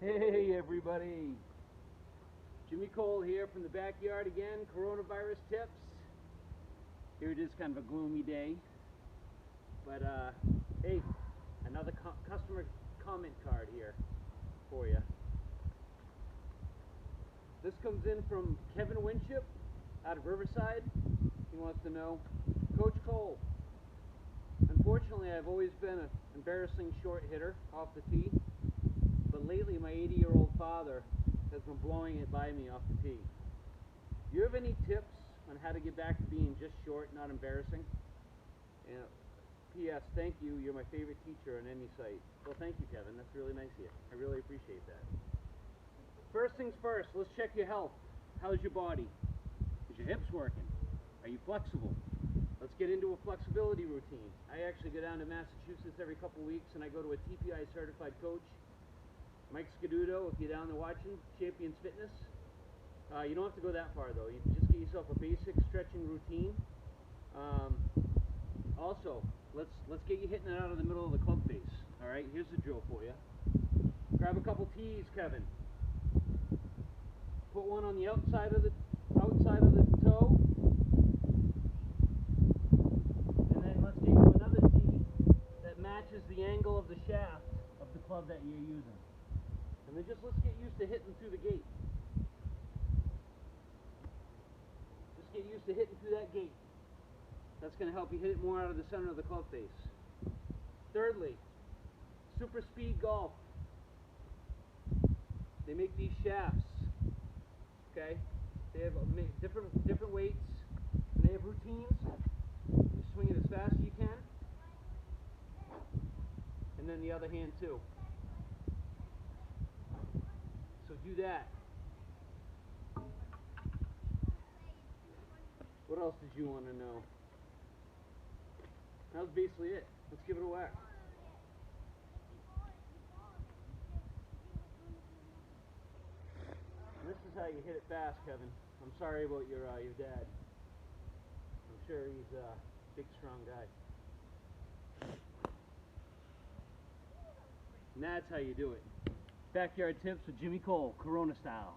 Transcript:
Hey everybody, Jimmy Cole here from the backyard again, coronavirus tips. Here it is, kind of a gloomy day, but hey, another customer comment card here for you. This comes in from Kevin Winship out of Riverside. He wants to know, Coach Cole, unfortunately I've always been an embarrassing short hitter off the tee, but lately my 80-year-old father has been blowing it by me off the tee. Do you have any tips on how to get back to being just short, not embarrassing? And P.S. Thank you, you're my favorite teacher on any site. Well, thank you, Kevin, that's really nice of you. I really appreciate that. First things first, let's check your health. How's your body? Is your hips working? Are you flexible? Let's get into a flexibility routine. I actually go down to Massachusetts every couple weeks and I go to a TPI certified coach, Mike Scaduto, if you're down there watching, Champions Fitness. You don't have to go that far though. You just get yourself a basic stretching routine. Also, let's get you hitting it out of the middle of the club face. All right, here's the drill for you. Grab a couple tees, Kevin. Put one on the outside of the toe, and then let's get you another tee that matches the angle of the shaft of the club that you're using. And then let's get used to hitting through the gate. Just get used to hitting through that gate. That's going to help you hit it more out of the center of the club face. Thirdly, Super Speed Golf. They make these shafts. Okay? They have different weights. And they have routines. You swing it as fast as you can. And then the other hand too. So do that. What else did you want to know? That was basically it. Let's give it a whack. And this is how you hit it fast, Kevin. I'm sorry about your dad. I'm sure he's a big, strong guy. And that's how you do it. Backyard tips with Jimmy Cole, Corona style.